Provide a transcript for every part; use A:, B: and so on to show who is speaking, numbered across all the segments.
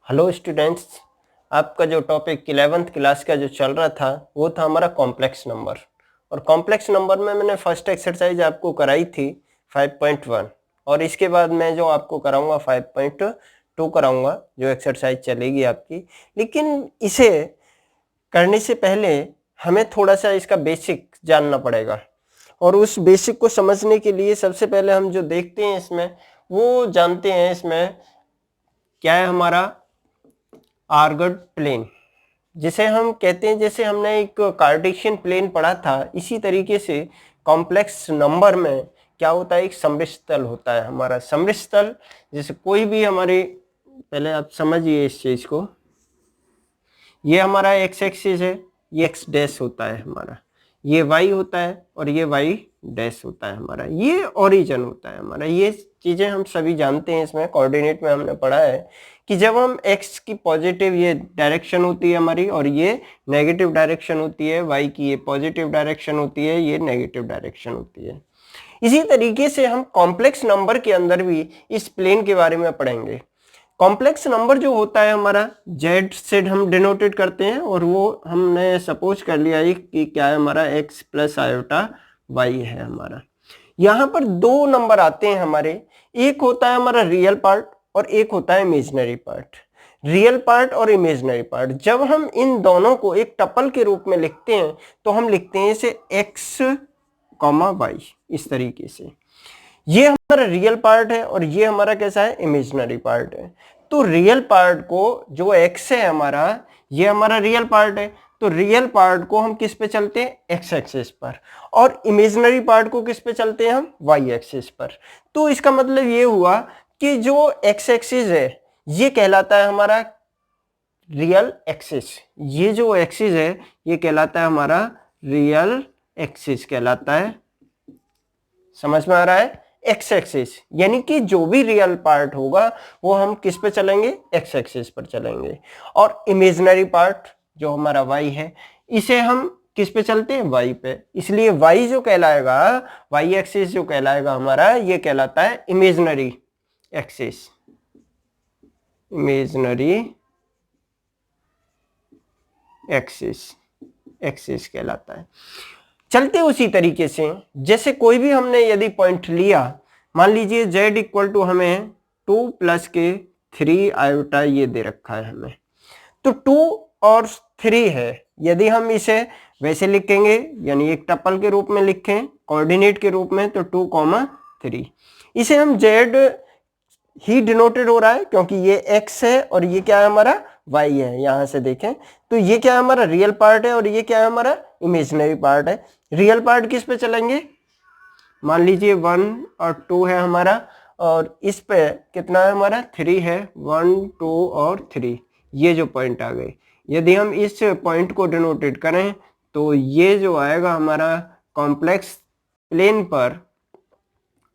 A: Hello students, आपका जो topic 11th class का जो चल रहा था वो था हमारा कॉम्प्लेक्स नंबर। और कॉम्प्लेक्स नंबर में मैंने फर्स्ट एक्सरसाइज आपको कराई थी 5.1 और इसके बाद मैं जो आपको कराऊंगा 5.2 कराऊंगा, जो एक्सरसाइज चलेगी आपकी। लेकिन इसे करने से पहले हमें थोड़ा सा इसका बेसिक जानना पड़ेगा और उस बेसिक को समझने के लिए सबसे पहले हम जो देखते हैं इसमें वो जानते हैं इसमें क्या है हमारा आर्गर्ड प्लेन, जिसे हम कहते हैं, जैसे हमने एक कार्टेशियन प्लेन पढ़ा था इसी तरीके से कॉम्प्लेक्स नंबर में क्या होता है, एक सममित तल होता है हमारा। सममित तल जैसे कोई भी हमारे, पहले आप समझिए इस चीज को, ये हमारा एक्स एक्सिस है, ये एक्स डैश होता है हमारा, ये वाई होता है और ये वाई डैश होता है हमारा, ये ओरिजिन होता है हमारा। ये चीजें हम सभी जानते हैं, इसमें कोऑर्डिनेट में हमने पढ़ा है कि जब हम x की पॉजिटिव ये डायरेक्शन होती है हमारी और ये नेगेटिव डायरेक्शन होती है, y की ये पॉजिटिव डायरेक्शन होती है, ये नेगेटिव डायरेक्शन होती है। इसी तरीके से हम कॉम्प्लेक्स नंबर के अंदर भी इस प्लेन के बारे में पढ़ेंगे। कॉम्प्लेक्स नंबर जो होता है हमारा z से हम डिनोटेड करते हैं और वो हमने सपोज कर लिया कि क्या है हमारा x प्लस आयोटा y है हमारा। यहाँ पर दो नंबर आते हैं हमारे, एक होता है हमारा रियल पार्ट और एक होता है इमेजिनरी पार्ट। रियल पार्ट और इमेजिनरी पार्ट जब हम इन दोनों को एक टपल के रूप में लिखते हैं तो हम लिखते हैं इसे x, y, इस तरीके से। ये हमारा रियल पार्ट है और ये हमारा कैसा है, इमेजिनरी पार्ट है। तो रियल पार्ट को जो x है हमारा, ये हमारा रियल पार्ट है, तो रियल पार्ट को हम किस पे चलते हैं, एक्स एक्सिस पर, और इमेजिनरी पार्ट को किस पे चलते हैं हम, वाई एक्सिस पर। तो इसका मतलब ये हुआ कि जो एक्स एक्सिस है ये कहलाता है हमारा रियल एक्सिस, ये जो एक्सिस है ये कहलाता है हमारा रियल एक्सिस कहलाता है। समझ में आ रहा है, एक्स एक्सिस, यानी कि जो भी रियल पार्ट होगा वो हम किस पे चलेंगे, एक्स एक्सिस पर चलेंगे। और इमेजिनरी पार्ट जो हमारा y है इसे हम किस पे चलते हैं, y पे। इसलिए y जो कहलाएगा, y एक्सिस जो कहलाएगा हमारा, ये कहलाता है इमेजिनरी एक्सिस, इमेजिनरी एक्सिस कहलाता है। चलते उसी तरीके से, जैसे कोई भी हमने यदि पॉइंट लिया, मान लीजिए z इक्वल टू हमें 2 प्लस के 3 आयोटा ये दे रखा है हमें, तो 2 और 3 है। यदि हम इसे वैसे लिखेंगे, यानी एक टपल के रूप में लिखें, कोऑर्डिनेट के रूप में, तो 2, 3, इसे हम z ही डिनोटेड हो रहा है क्योंकि ये x है और ये क्या है हमारा, y है। यहां से देखें तो ये क्या है हमारा रियल पार्ट है और ये क्या है हमारा इमेजिनरी पार्ट है। रियल पार्ट किस पे चलेंगे, मान लीजिए 1 और 2 है हमारा, और इस पे कितना है हमारा, 3 है, 1, 2 और 3, ये जो पॉइंट आ गए। यदि हम इस पॉइंट को डिनोटेड करें तो ये जो आएगा हमारा कॉम्प्लेक्स प्लेन पर,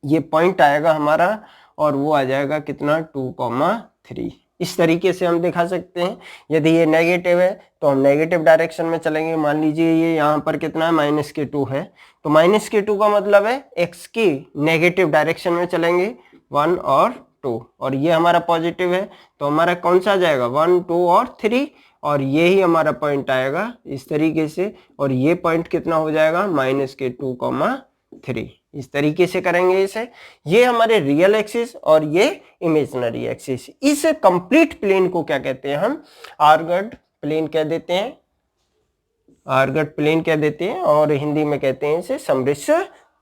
A: ये पॉइंट आएगा हमारा और वो आ जाएगा कितना, 2, 3। इस तरीके से हम दिखा सकते हैं। यदि ये नेगेटिव है तो हम नेगेटिव डायरेक्शन में चलेंगे। मान लीजिए ये यहाँ पर कितना है, -2 है, तो -2 का मतलब है x की नेगेटिव डायरेक्शन में चलेंगे, 1 और 2, और ये हमारा पॉजिटिव है तो हमारा कौन सा आ जाएगा, 1, 2 और 3, और ये ही हमारा पॉइंट आएगा इस तरीके से, और ये पॉइंट कितना हो जाएगा, -2, 3। इस तरीके से करेंगे इसे। ये हमारे रियल एक्सिस और ये इमेजिनरी एक्सिस। इस कंप्लीट प्लेन को क्या कहते हैं हम, आर्गर्ड प्लेन कह देते हैं, आर्गर्ड प्लेन कह देते हैं, और हिंदी में कहते हैं इसे सममित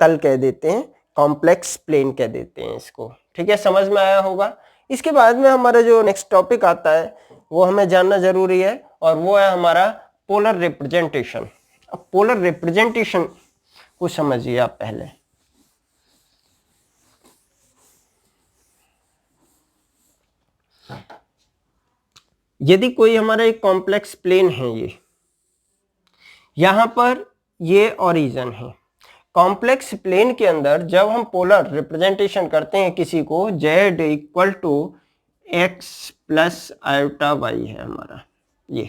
A: तल कह देते हैं, कॉम्प्लेक्स प्लेन कह देते हैं इसको। ठीक है, समझ में आया होगा। इसके बाद में हमारा जो नेक्स्ट टॉपिक आता है वो हमें जानना जरूरी है, और वो है हमारा पोलर रिप्रेजेंटेशन। अब पोलर रिप्रेजेंटेशन को समझिए आप पहले। यदि कोई हमारा एक कॉम्प्लेक्स प्लेन है, ये यहां पर ये ओरिजिन है। कॉम्प्लेक्स प्लेन के अंदर जब हम पोलर रिप्रेजेंटेशन करते हैं किसी को, z equal to x plus iota y है हमारा। ये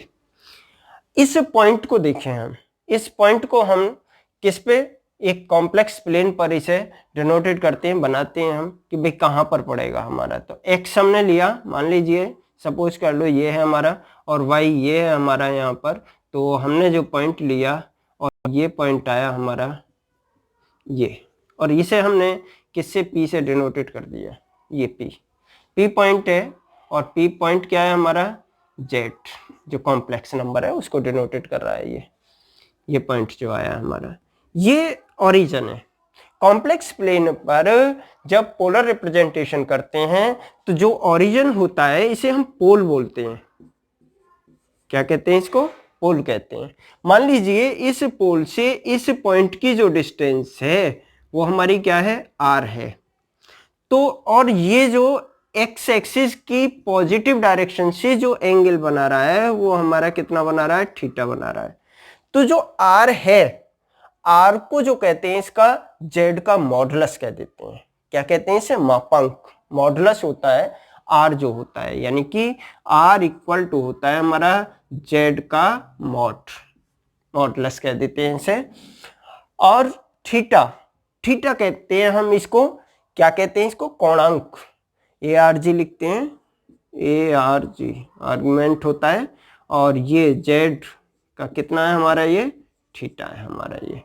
A: इस पॉइंट को देखें हम, इस पॉइंट को हम किस पे, एक कॉम्प्लेक्स प्लेन पर इसे डिनोटेड करते हैं, बनाते हैं हम कि भाई कहाँ पर पड़ेगा हमारा। तो x हमने लिया, मान लीजिए सपोज कर लो ये है हमारा और वाई ये है हमारा यहाँ पर, तो हमने जो पॉइंट लिया और ये पॉइंट आया हमारा ये, और इसे हमने किससे पी से डिनोटेड कर दिया, ये पी पॉइंट है, और पी पॉइंट क्या है हमारा, जेड जो कॉम्प्लेक्स नंबर है उसको डिनोटेड कर रहा है ये पॉइंट जो आया हमारा, ये ओरिजिन है। कॉम्प्लेक्स प्लेन पर जब पोलर रिप्रेजेंटेशन करते हैं तो जो ओरिजिन होता है इसे हम पोल बोलते हैं। क्या कहते हैं इसको, पोल कहते हैं। मान लीजिए इस पोल से इस पॉइंट की जो डिस्टेंस है वो हमारी क्या है, आर है। तो और ये जो एक्स एक्सिस की पॉजिटिव डायरेक्शन से जो एंगल बना रहा है वो हमारा कितना बना रहा है, थीटा बना रहा है। तो जो आर है, आर को जो कहते हैं इसका जेड का मॉडुलस कह देते हैं। क्या कहते हैं इसे, मापांक। मॉडुलस होता है आर जो होता है, यानी कि आर इक्वल टू होता है हमारा जेड का मॉडुलस कह देते हैं इसे। और थीटा कहते हैं हम इसको, क्या कहते हैं इसको, कोणांक। ए आर जी लिखते हैं, ए आर जी आर्गुमेंट होता है, और ये जेड का कितना है हमारा, ये थीटा है हमारा ये।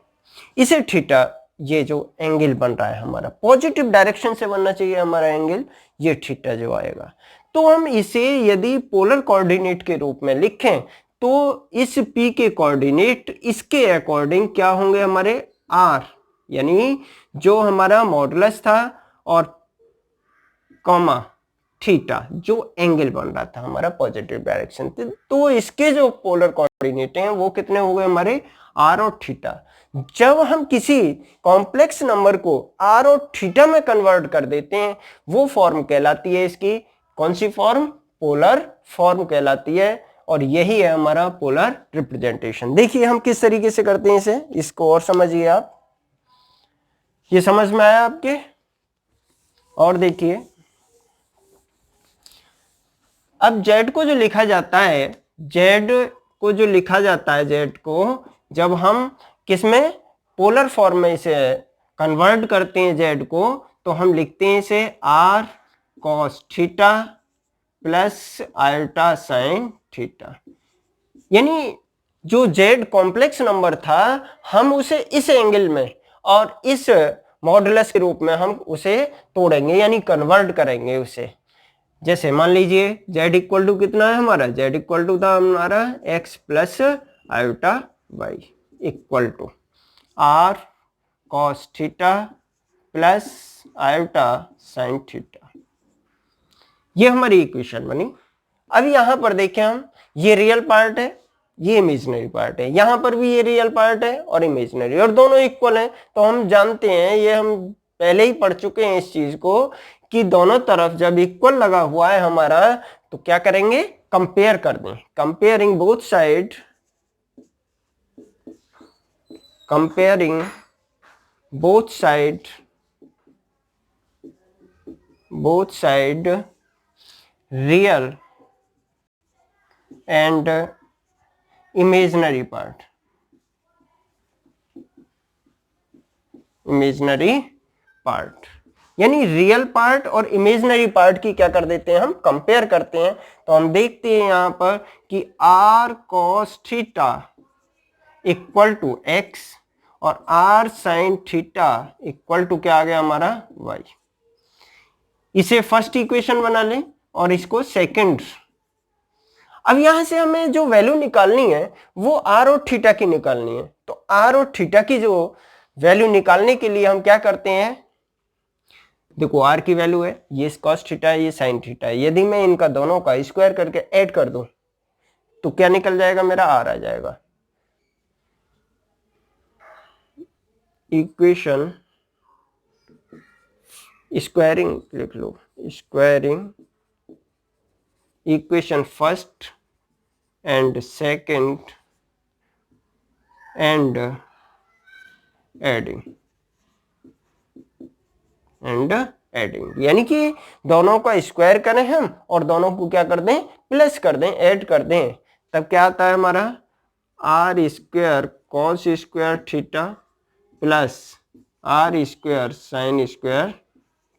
A: इसे थीटा, ये जो एंगल बन रहा है हमारा पॉजिटिव डायरेक्शन से बनना चाहिए हमारा एंगल, ये थीटा जो आएगा। तो हम इसे यदि पोलर कोऑर्डिनेट के रूप में लिखें तो इस P के कोऑर्डिनेट इसके अकॉर्डिंग क्या होंगे हमारे, R, यानी जो हमारा मॉडुलस था और कॉमा थीटा जो एंगल बन रहा था हमारा पॉजिटिव डायरेक्शन, तो इसके जो पोलर कोऑर्डिनेट हैं वो कितने हो गए हमारे, आर और थीटा। जब हम किसी कॉम्प्लेक्स नंबर को आर और थीटा में कन्वर्ट कर देते हैं वो फॉर्म कहलाती है इसकी, कौन सी फॉर्म, पोलर फॉर्म कहलाती है। और यही है हमारा पोलर रिप्रेजेंटेशन। देखिए हम किस तरीके से करते हैं इसे, इसको और समझिए आप, ये समझ में आया आपके। और देखिए अब z को जो लिखा जाता है, z को जब हम किसमें, पोलर फॉर्म में इसे कन्वर्ट करते हैं z को, तो हम लिखते हैं इसे r cos theta plus iota sine theta. यानी जो z कॉम्प्लेक्स नंबर था हम उसे इस एंगल में और इस मॉडुलस के रूप में हम उसे तोड़ेंगे, यानी कन्वर्ट करेंगे उसे। जैसे मान लीजिए z इक्वल टू कितना है हमारा, z इक्वल टू था हमारा x plus iota y equal to r cos theta plus iota sine theta. ये हमारी इक्वेशन बनी। अब यहाँ पर देखें हम, ये रियल पार्ट है, ये इमेजिनरी पार्ट है, यहाँ पर भी ये रियल पार्ट है और इमेजिनरी, और दोनों इक्वल हैं। तो हम जानते हैं, ये हम पहले ही पढ़ चुके हैं इस चीज को, कि दोनों तरफ जब इक्वल लगा हुआ है हमारा तो क्या करेंगे, कंपेयर कर दें। Comparing both side, comparing both side real and imaginary part, यानी रियल पार्ट और इमेजिनरी पार्ट की क्या कर देते हैं, हम कंपेयर करते हैं। तो हम देखते हैं यहां पर कि r cos theta equal to x और r sin theta equal to क्या आ गया हमारा, y। इसे फर्स्ट इक्वेशन बना लें और इसको सेकंड। अब यहां से हमें जो वैल्यू निकालनी है वो r और थीटा की निकालनी है। तो r और थीटा की जो वैल्यू निकालने के लिए हम क्या करते हैं, देखो r की वैल्यू है, ये cos थीटा है, ये sin थीटा है। यदि मैं इनका दोनों का स्क्वायर करके ऐड कर दूं तो क्या निकल जाएगा, मेरा r आ जाएगा। इक्वेशन स्क्वायरिंग लिख लो, squaring equation first and second and adding, यानी कि दोनों का स्क्वायर करें हम और दोनों को क्या कर दें, प्लस कर दें, ऐड कर दें। तब क्या आता है हमारा, r square cos square theta plus r square sin square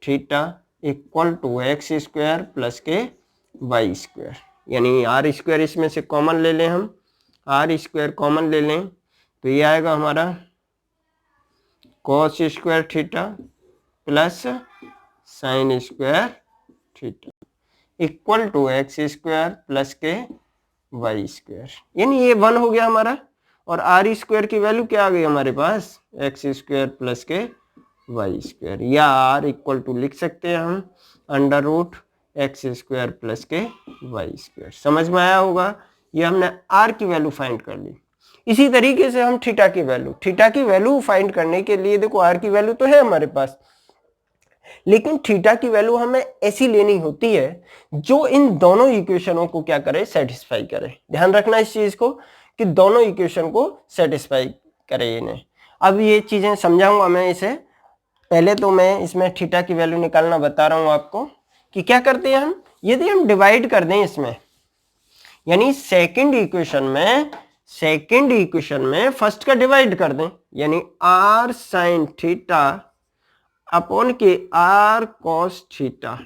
A: theta equal to x square plus के वाई स्क्वायर, यानी आर स्क्वायर इसमें से कॉमन ले लें, हम आर स्क्वायर कॉमन ले लें तो ये आएगा हमारा cos square theta plus sine square theta equal to x square plus के वाई स्क्वायर, यानी ये 1 हो गया हमारा। और आर स्क्वायर की वैल्यू क्या आ गई हमारे पास, एक्स स्क्वायर प्लस के वाई स्क्वायर, या आर इक्वल टू लिख सकते हैं हम under root x square plus के वाई स्क्वायर। समझ में आया होगा, ये हमने आर की वैल्यू फाइंड कर ली। इसी तरीके से हम थीटा की वैल्यू फाइंड करने के लिए, देखो आर की वैल्यू तो है हमारे पास, लेकिन थीटा की वैल्यू हमें ऐसी लेनी होती है जो इन दोनों इक्वेशनों को क्या करे, सेटिस्फाई करे। ध्यान रखना इस चीज को कि दोनों इक्वेशन को सेटिस्फाई करे इन्हें। अब ये चीजें समझाऊंगा मैं इसे, पहले तो मैं इसमें थीटा की वैल्यू निकालना बता रहा हूं आपको कि क्या करते हैं हम, यदि हम डिवाइड कर दें इसमें, यानी सेकंड इक्वेशन में फर्स्ट का डिवाइड कर दें, यानी आर साइन थीटा अपॉन के r cos theta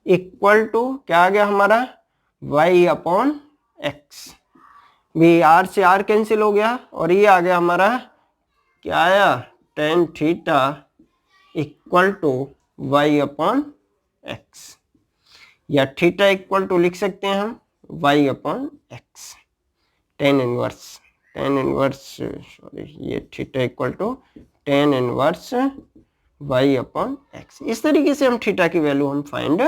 A: equal to क्या आ गया हमारा, y अपॉन एक्स। भी आर से आर कैंसिल हो गया और ये आ गया हमारा क्या आया, tan theta equal to y upon x, या थीटा इक्वल टू लिख सकते हैं हम y upon x, tan inverse sorry, ये theta equal to tan inverse y upon x. इस तरीके से हम थीटा की वैल्यू हम फाइंड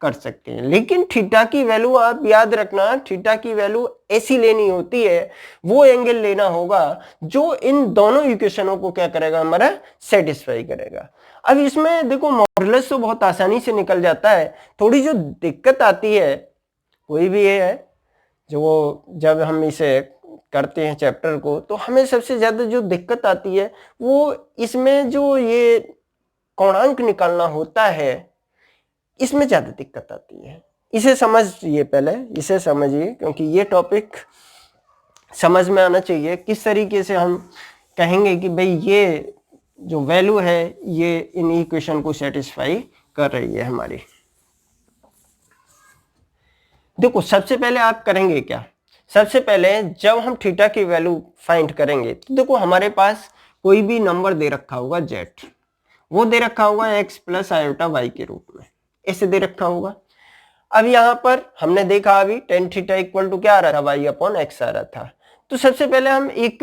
A: कर सकते हैं। लेकिन थीटा की वैल्यू आप याद रखना, थीटा की वैल्यू ऐसी लेनी होती है, वो एंगल लेना होगा जो इन दोनों इक्वेशनों को क्या करेगा, हमारा सेटिस्फाई करेगा। अब इसमें देखो मॉडुलस तो बहुत आसानी से निकल जाता है, थोड़ी जो दिक्कत आती है कोई भी है, जो जब हम इसे करते हैं चैप्टर को, तो हमें सबसे ज्यादा जो दिक्कत आती है वो इसमें जो ये कोणांक निकालना होता है, इसमें ज्यादा दिक्कत आती है। इसे समझिए, पहले इसे समझिए, क्योंकि ये टॉपिक समझ में आना चाहिए। किस तरीके से हम कहेंगे कि भाई ये जो वैल्यू है ये इन इक्वेशन को सेटिस्फाई कर रही है हमारी। देखो सबसे पहले आप करेंगे क्या, सबसे पहले जब हम थीटा की वैल्यू फाइंड करेंगे तो देखो हमारे पास कोई भी नंबर दे रखा होगा जेड, वो दे रखा होगा x प्लस आयोटा वाई के रूप में, ऐसे दे रखा होगा। अब यहां पर हमने देखा अभी टेन थीटा इक्वल टू क्या आ रहा था, वाई अपॉन एक्स आ रहा था। तो सबसे पहले हम एक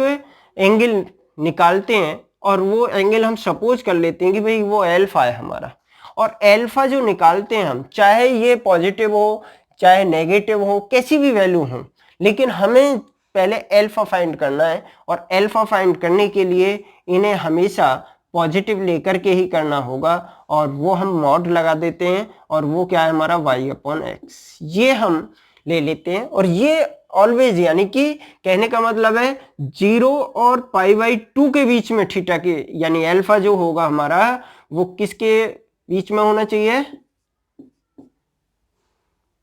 A: एंगल निकालते हैं और वो एंगल हम सपोज कर लेते हैं कि भाई वो एल्फा है हमारा। और एल्फा जो निकालते हैं हम, चाहे ये पॉजिटिव हो चाहे नेगेटिव हो, कैसी भी वैल्यू हो, लेकिन हमें पहले एल्फा फाइंड करना है। और एल्फा फाइंड करने के लिए इन्हें हमेशा पॉजिटिव लेकर के ही करना होगा, और वो हम मॉड लगा देते हैं, और वो क्या है हमारा y अपॉन एक्स, ये हम ले लेते हैं। और ये ऑलवेज, यानी कि कहने का मतलब है 0 और π/2 के बीच में थीटा के, यानी एल्फा जो होगा हमारा वो किसके बीच में होना चाहिए,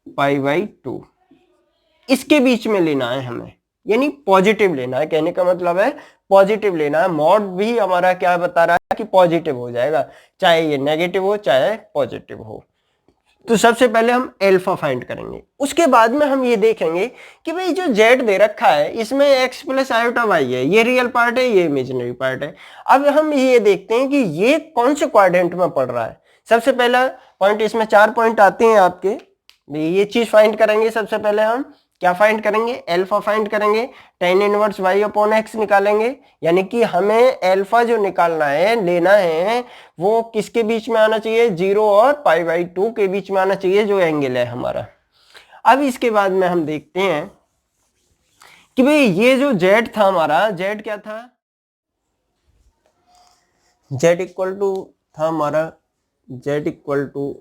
A: π/2, इसके बीच में लेना है हमें, यानी पॉजिटिव लेना है। कहने का मतलब है पॉजिटिव लेना है। मॉड भी हमारा क्या बता रहा है कि पॉजिटिव हो जाएगा, चाहे ये नेगेटिव हो चाहे पॉजिटिव हो। तो सबसे पहले हम एल्फा फाइंड करेंगे, उसके बाद में हम ये देखेंगे कि भाई जो जेड दे रखा है इसमें एक्स प्लस आयोटा वाई है, ये रियल पार्ट है ये इमेजिनरी पार्ट है। अब हम ये देखते हैं कि ये कौन से क्वाड्रेंट में पड़ रहा है। सबसे पहला पॉइंट, इसमें 4 पॉइंट आते हैं आपके, ये चीज फाइंड करेंगे। सबसे पहले हम क्या फाइंड करेंगे, एल्फा फाइंड करेंगे, tan inverse y upon x निकालेंगे, यानी कि हमें एल्फा जो निकालना है, लेना है, वो किसके बीच में आना चाहिए, 0 और π/2 के बीच में आना चाहिए, जो एंगल है हमारा। अब इसके बाद में हम देखते हैं कि भाई ये जो जेड था हमारा, जेड क्या था, जेड इक्वल टू था हमारा, z equal to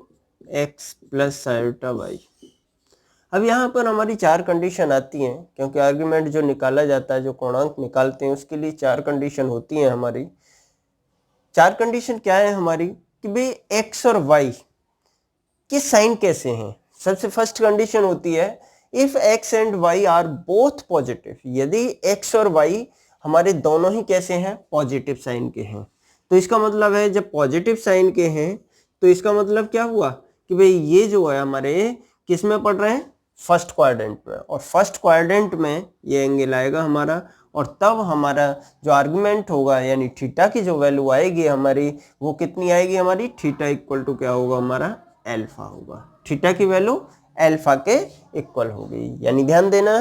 A: x plus iota y. अब यहाँ पर हमारी 4 कंडीशन आती हैं, क्योंकि आर्गुमेंट जो निकाला जाता है, जो कोणांक निकालते हैं, उसके लिए 4 कंडीशन होती हैं हमारी। 4 कंडीशन क्या है हमारी कि भाई एक्स और वाई के साइन कैसे हैं। सबसे फर्स्ट कंडीशन होती है if x and y are both positive, यदि एक्स और वाई हमारे दोनों ही कैसे हैं, पॉजिटिव साइन के हैं। तो इसका मतलब है जब पॉजिटिव साइन के हैं तो इसका मतलब क्या हुआ कि भाई ये जो है हमारे किस में पढ़ रहे हैं, फर्स्ट क्वाड्रेंट में, और फर्स्ट क्वाड्रेंट में ये एंगल आएगा हमारा, और तब हमारा जो आर्गुमेंट होगा यानी थीटा की जो वैल्यू आएगी हमारी वो कितनी आएगी हमारी, थीटा इक्वल टू क्या होगा हमारा, अल्फा होगा। थीटा की वैल्यू अल्फा के इक्वल हो गई। यानी ध्यान देना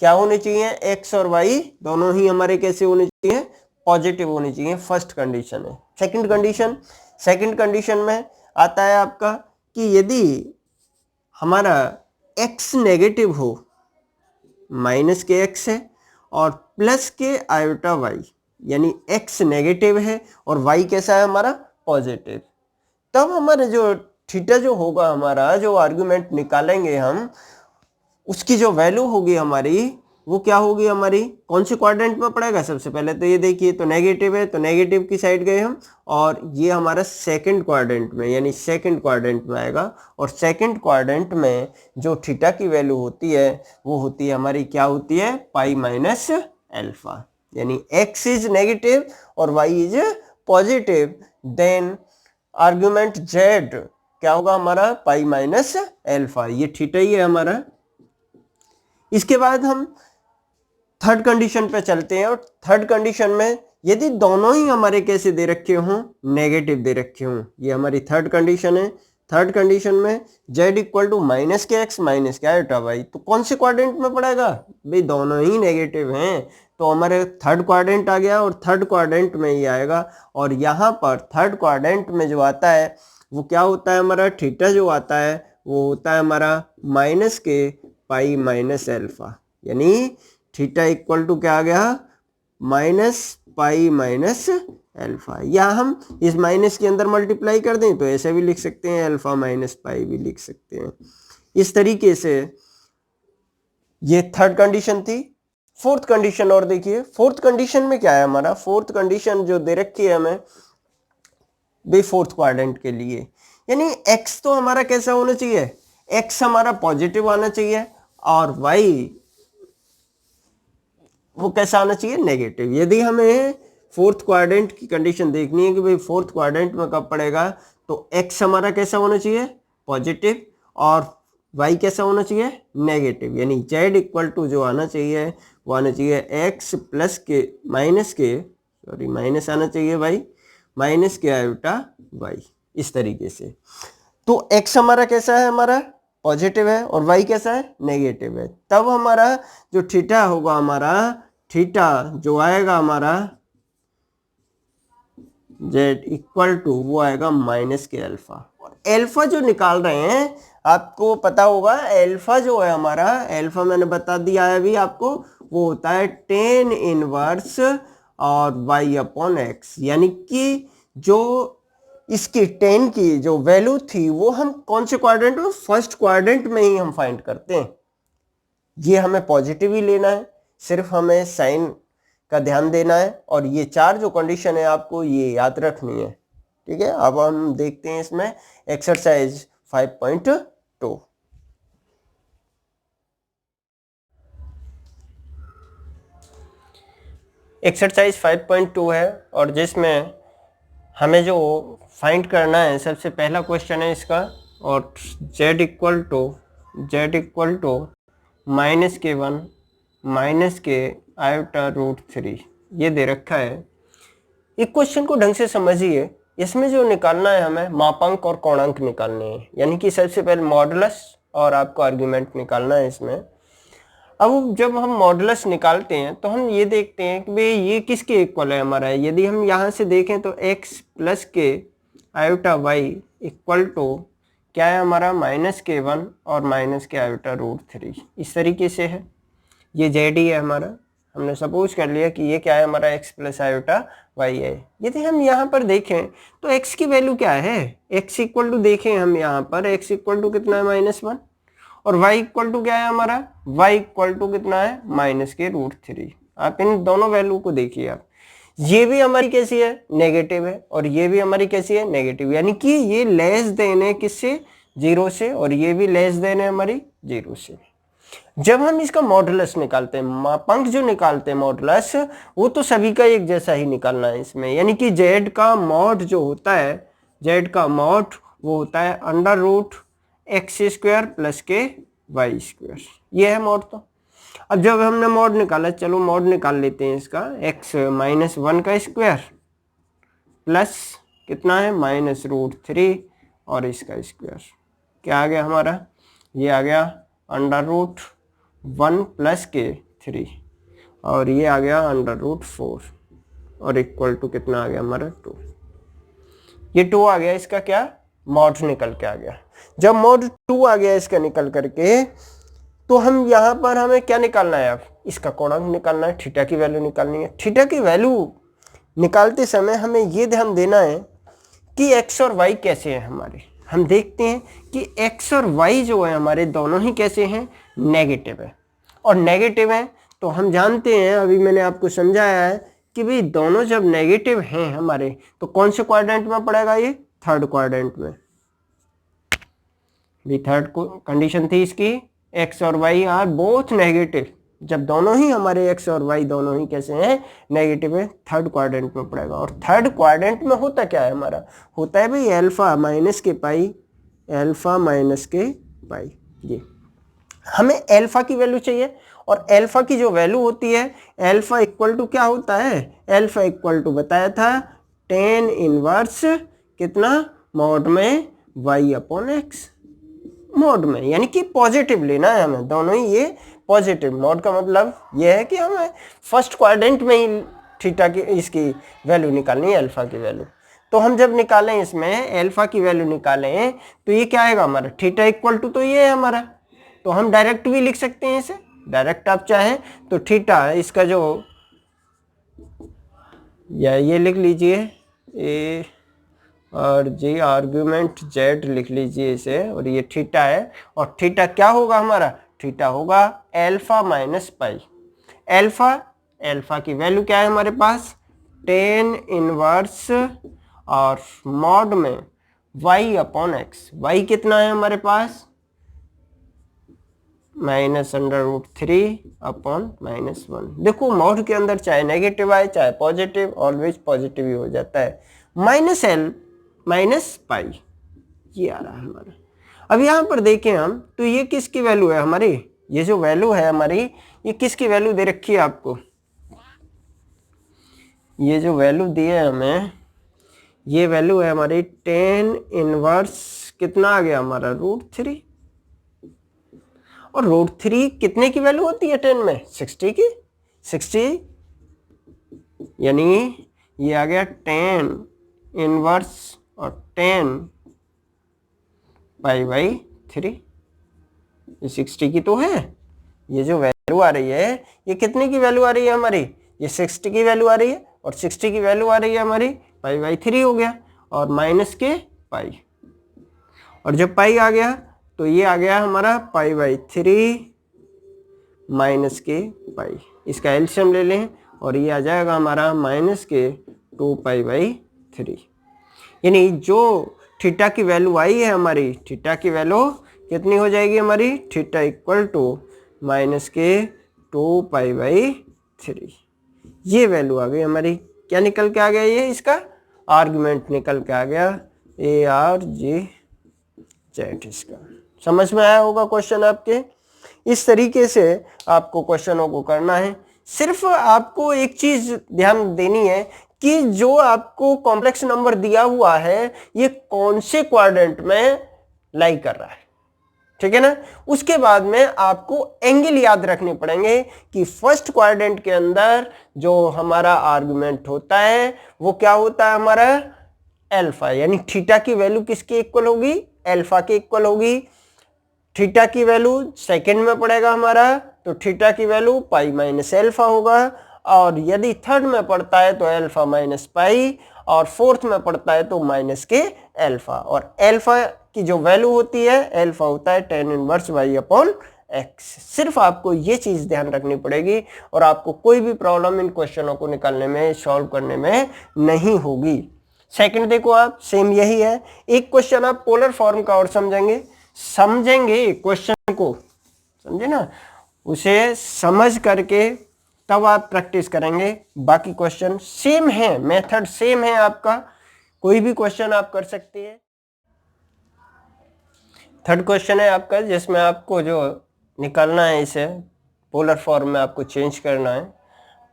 A: क्या होने चाहिए, एक्स और वाई दोनों ही हमारे कैसे होने चाहिए, पॉजिटिव होने चाहिए। फर्स्ट कंडीशन है। सेकंड कंडीशन में आता है आपका कि यदि हमारा x नेगेटिव हो, माइनस के x है और प्लस के आयोटा y, यानी x नेगेटिव है और y कैसा है हमारा, पॉजिटिव, तब हमारे जो थीटा जो होगा हमारा, जो आर्गुमेंट निकालेंगे हम, उसकी जो वैल्यू होगी हमारी वो क्या होगी हमारी, कौन से क्वाड्रेंट में पड़ेगा। सबसे पहले तो ये देखिए, तो नेगेटिव है तो नेगेटिव की साइड गए हम, और ये हमारा सेकंड क्वाड्रेंट में यानी सेकंड क्वाड्रेंट में आएगा। और सेकंड क्वाड्रेंट में जो थीटा की वैल्यू होती है वो होती है हमारी, क्या होती है, पाई माइनस अल्फा। यानी x इज नेगेटिव और y is positive, then argument z क्या होगा हमारा, पाई माइनस अल्फा। ये थीटा ही है हमारा। इसके बाद हम थर्ड कंडीशन पे चलते हैं, और थर्ड कंडीशन में यदि दोनों ही हमारे कैसे दे रखे हों, नेगेटिव दे रखे हों, ये हमारी थर्ड कंडीशन है। थर्ड कंडीशन में z इक्वल टू माइनस के एक्स माइनस के आयोटा वाई, तो कौन से क्वाड्रेंट में पड़ेगा भाई, दोनों ही नेगेटिव हैं, तो हमारे थर्ड क्वाड्रेंट आ गया, और थर्ड क्वाड्रेंट में ही आएगा। और यहाँ पर थर्ड क्वाड्रेंट में जो आता है वो क्या होता है हमारा, थीटा जो आता है वो होता है हमारा माइनस के पाई माइनस अल्फा। यानी थीटा इक्वल टू क्या आ गया, माइनस पाई माइनस अल्फा। या हम इस माइनस के अंदर मल्टीप्लाई कर दें तो ऐसे भी लिख सकते हैं, अल्फा माइनस पाई भी लिख सकते हैं। इस तरीके से ये थर्ड कंडीशन थी। फोर्थ कंडीशन और देखिए, फोर्थ कंडीशन में क्या है हमारा, फोर्थ कंडीशन जो दे रखी है हमें भाई फोर्थ क्वाड्रेंट के लिए, यानी x तो हमारा कैसा होना चाहिए, x हमारा पॉजिटिव आना चाहिए और y वो कैसा आना चाहिए, नेगेटिव। यदि हमें फोर्थ क्वाड्रेंट की कंडीशन देखनी है कि भाई फोर्थ क्वाड्रेंट में कब पड़ेगा, तो x हमारा कैसा होना चाहिए, पॉजिटिव, और y कैसा होना चाहिए, नेगेटिव। यानी z इक्वल टू जो आना चाहिए वो आना चाहिए x प्लस के माइनस के, सॉरी माइनस आना चाहिए भाई, माइनस के आयोटा y, इस तरीके से। तो x हमारा कैसा है, हमारा पॉजिटिव है, और y कैसा है, नेगेटिव है। तब हमारा जो थीटा होगा, हमारा थीटा जो आएगा हमारा z इक्वल टू वो आएगा माइनस के अल्फा। और अल्फा जो निकाल रहे हैं आपको पता होगा, अल्फा जो है हमारा, अल्फा मैंने बता दिया है अभी आपको, वो होता है tan इनवर्स और y अपॉन x। यानी कि जो इसकी tan की जो वैल्यू थी वो हम कौन से क्वाड्रेंट में, फर्स्ट क्वाड्रेंट में ही हम फाइंड करते हैं। ये हमें पॉजिटिव ही लेना है, सिर्फ हमें साइन का ध्यान देना है, और ये चार जो कंडीशन है आपको ये याद रखनी है, ठीक है। अब हम देखते हैं इसमें एक्सरसाइज 5.2। एक्सरसाइज 5.2 है, और जिसमें हमें जो फाइंड करना है, सबसे पहला क्वेश्चन है इसका, और z इक्वल टू माइनस के 1 माइनस के आयोटा रूट 3 ये दे रखा है। एक क्वेश्चन को ढंग से समझिए, इसमें जो निकालना है हमें मापांक और कोणांक निकालने हैं, यानी कि सबसे पहले मॉडुलस और आपको आर्गुमेंट निकालना है इसमें। अब जब हम मॉडुलस निकालते हैं तो हम ये देखते हैं कि भाई ये किसके इक्वल है हमारा। यदि हम यहाँ से देखें तो x प्लस के आयोटा y इक्वल टू क्या है हमारा, माइनस के 1 और माइनस के आयोटा रूट 3, इस तरीके से है। ये z ही है हमारा, हमने सपोज कर लिया कि ये क्या है हमारा, x प्लस आयोटा y है। यदि हम यहाँ पर देखें तो x की वैल्यू क्या है, x इक्वल टू देखें हम यहाँ पर, x इक्वल टू कितना है, -1, और y इक्वल टू क्या है हमारा, y इक्वल टू कितना है, माइनस के रूट 3। आप इन दोनों वैल्यू को देखिए आप, ये भी हमारी कैसी है, नेगेटिव है, और ये भी हमारी कैसी है, नेगेटिव। यानी कि ये लेस देन है किससे, 0 से, और ये भी लेस देन है हमारी 0 से। जब हम इसका मॉडुलस निकालते हैं, मापांक जो निकालते हैं मॉडुलस, वो तो सभी का एक जैसा ही निकालना है इसमें। यानी कि z का मॉड जो होता है, z का मॉड वो होता है under root x square plus के वाई स्क्वायर, ये है मॉड। तो अब जब हमने मॉड निकाला, चलो मॉड निकाल लेते हैं इसका, एक्स माइनस 1 का स्क्वायर प्लस कितना है -√3 और इसका स्क्वायर, क्या आ गया हमारा, ये आ गया √1 प्लस के 3 और ये आ गया √4 और इक्वल टू कितना आ गया हमारा 2। ये 2 आ गया, इसका क्या मॉड निकल के आ गया। जब मॉड 2 आ गया इसका निकल करके, तो हम यहाँ पर हमें क्या निकालना है, अब इसका कोणांक निकालना है, थीटा की वैल्यू निकालनी है। थीटा की वैल्यू निकालते समय हमें ये ध्यान देना है कि एक्स और वाई कैसे हैं हमारे। हम देखते हैं कि एक्स और वाई जो है हमारे दोनों ही कैसे हैं, नेगेटिव है। और नेगेटिव है तो हम जानते हैं, अभी मैंने आपको समझाया है कि भाई दोनों जब नेगेटिव हैं हमारे, तो कौन से क्वाड्रेंट में पड़ेगा, ये थर्ड क्वाड्रेंट में। भी थर्ड कंडीशन थी इसकी, एक्स और वाई आर बोथ नेगेटिव। जब दोनों ही हमारे एक्स और वाई दोनों ही कैसे हैं, नेगेटिव है, थर्ड क्वाड्रेंट में पड़ेगा। और थर्ड क्वाड्रेंट में होता क्या है हमारा, होता है भाई अल्फा माइनस के पाई, अल्फा माइनस के पाई। ये हमें अल्फा की वैल्यू चाहिए, और अल्फा की जो वैल्यू होती है, अल्फा इक्वल टू क्या होता है, अल्फा इक्वल टू बताया था tan इनवर्स कितना, मॉड में y अपॉन एक्स, मॉड में, यानी कि पॉजिटिव लेना है हमें, दोनों ही ये पॉजिटिव। मॉड का मतलब ये है कि हमें फर्स्ट क्वाड्रेंट में ही थीटा की इसकी वैल्यू निकालनी है, अल्फा की वैल्यू। तो हम जब निकालें इसमें अल्फा की वैल्यू निकालें, तो ये क्या आएगा हमारा, थीटा इक्वल टू, तो ये है हमारा। तो हम डायरेक्ट भी लिख सकते हैं इसे, डायरेक्ट आप चाहें तो थीटा इसका जो, या ये लिख लीजिए ए और जी आर्गुमेंट जेड लिख लीजिए इसे, और ये थीटा है। और थीटा क्या होगा हमारा, थीटा होगा अल्फा माइनस पाई। अल्फा की वैल्यू क्या है हमारे पास, tan इनवर्स और मॉड में y अपॉन एक्स। y कितना है हमारे पास, -√3 अपॉन -1। देखो मॉड के अंदर चाहे नेगेटिव आए चाहे पॉजिटिव, ऑलवेज पॉजिटिव ही हो जाता है। -l माइनस पाई, ये आ रहा है हमारा। अब यहाँ पर देखें हम, तो ये किसकी वैल्यू है हमारी, ये जो वैल्यू है हमारी, ये किसकी वैल्यू दे रखी है आपको, ये जो वैल्यू दी है हमें, ये वैल्यू है हमारी tan इनवर्स कितना आ गया हमारा √3। और √3 कितने की वैल्यू होती है 10 में, 60 की, 60, यानी ये आ गया tan इनवर्स और tan π/3, ये 60 की तो है। ये जो वैल्यू आ रही है, ये कितने की वैल्यू आ रही है हमारी, ये 60 की वैल्यू आ रही है, और 60 की वैल्यू आ रही है हमारी π/3 हो गया, और माइनस के पाई। और जब पाई आ गया तो ये आ गया हमारा π/3 माइनस के पाई। इसका एलसीएम ले लें और ये आ जाएगा हमारा माइनस के 2π/3। यानी जो थीटा की वैल्यू आई है हमारी, थीटा की वैल्यू कितनी हो जाएगी हमारी, थीटा इक्वल टू माइनस के 2π/3। ये वैल्यू आ गई हमारी। क्या निकल के आ गया, ये इसका आर्गुमेंट निकल के आ गया ARGZ। इसका समझ में आया होगा क्वेश्चन आपके। इस तरीके से आपको क्वेश्चनों को करना है। सिर्फ आपको एक चीज ध्यान देनी है कि जो आपको कॉम्प्लेक्स नंबर दिया हुआ है ये कौन से क्वाड्रेंट में लाई कर रहा है, ठीक है ना। उसके बाद में आपको एंगल याद रखने पड़ेंगे कि फर्स्ट क्वाड्रेंट के अंदर जो हमारा आर्गुमेंट होता है वो क्या होता है हमारा अल्फा, यानी थीटा की वैल्यू किसके इक्वल होगी, अल्फा के इक्वल होगी। थीटा की वैल्यू सेकंड में पड़ेगा हमारा, तो थीटा की वैल्यू पाई माइनस अल्फा होगा। और यदि थर्ड में पड़ता है तो अल्फा माइनस पाई, और फोर्थ में पड़ता है तो माइनस के अल्फा। और अल्फा की जो वैल्यू होती है, अल्फा होता है tan inverse y upon x। सिर्फ आपको ये चीज ध्यान रखनी पड़ेगी और आपको कोई भी प्रॉब्लम इन क्वेश्चनों को निकालने में, सॉल्व करने में नहीं होगी। सेकंड देखो आप, सेम यही है। एक क्वेश्चन आप पोलर फॉर्म का और समझेंगे क्वेश्चन को, समझे ना, उसे समझ करके तब आप प्रैक्टिस करेंगे। बाकी क्वेश्चन सेम है, मेथड सेम है आपका, कोई भी क्वेश्चन आप कर सकते हैं। थर्ड क्वेश्चन है आपका, जिसमें आपको जो निकालना है इसे पोलर फॉर्म में आपको चेंज करना है।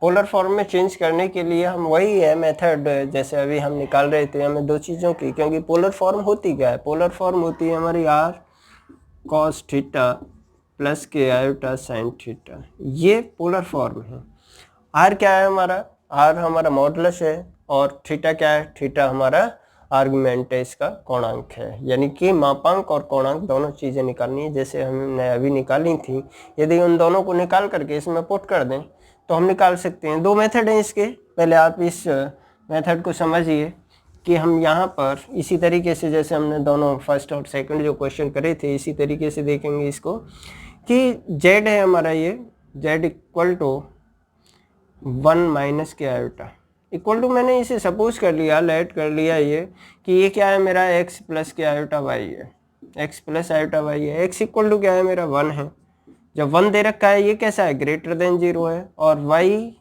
A: पोलर फॉर्म में चेंज करने के लिए हम वही है मेथड जैसे अभी हम निकाल रहे थे, हमें दो चीज़ों की, क्योंकि पोलर फॉर्म होती क्या है, पोलर फॉर्म होती है हमारी r cos थीटा प्लस के आयोटा साइन थीटा, ये पोलर फॉर्म है। r क्या है हमारा, r हमारा मॉडुलस है, और थीटा क्या है, थीटा हमारा आर्गुमेंट है, इसका कोणांक है। यानी कि मापांक और कोणांक दोनों चीज़ें निकालनी है, जैसे हमने अभी निकाली थी। यदि उन दोनों को निकाल करके इसमें पुट कर दें तो हम निकाल सकते हैं। दो मेथड हैं इसके, पहले आप इस मेथड को समझिए कि हम यहाँ पर इसी तरीके से, जैसे हमने दोनों फर्स्ट और सेकंड जो क्वेश्चन करे थे, इसी तरीके से देखेंगे इसको कि z है हमारा, ये z इक्वल टू 1 माइनस के आयोटा इक्वल टू, मैंने इसे सपोज कर लिया, लेट कर लिया ये कि ये क्या है मेरा x प्लस के आयोटा y है, x प्लस आयोटा y है। x इक्वल टू क्या है मेरा 1 है, जब 1 दे रखा है ये कैसा है, ग्रेटर देन 0 है। और y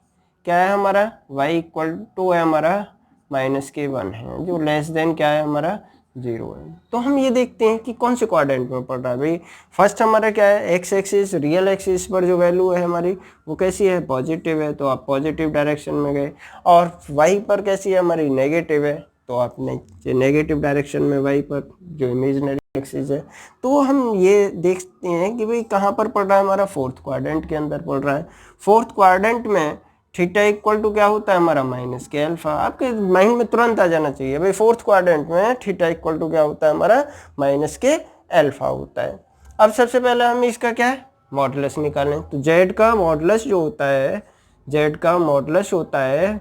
A: क्या है हमारा, y इक्वल टू है हमारा माइनस के 1 है, जो लेस देन क्या है हमारा 0 है। तो हम ये देखते हैं कि कौन से क्वाड्रेंट में पड़ रहा है भाई। फर्स्ट हमारा क्या है, एक्स एक्सिस, रियल एक्सिस पर जो वैल्यू है हमारी वो कैसी है, पॉजिटिव है, तो आप पॉजिटिव डायरेक्शन में गए। और वाई पर कैसी है हमारी, नेगेटिव है, तो आप नेगेटिव डायरेक्शन में वाई पर जो इमेजिनरी एक्सिस है। तो हम ये देखते हैं कि भाई कहाँ पर पड़ रहा है हमारा, फोर्थ क्वाड्रेंट के अंदर पड़ रहा है। फोर्थ क्वाड्रेंट में थीटा इक्वल टू क्या होता है हमारा, माइनस के अल्फा। आपके माइंड में तुरंत आ जाना चाहिए भाई, फोर्थ क्वाड्रेंट में थीटा इक्वल टू क्या होता है हमारा, माइनस के अल्फा होता है। अब सबसे पहले हम इसका क्या है, मॉडुलस निकालें। तो जेड का मॉडुलस जो होता है, जेड का मॉडुलस होता है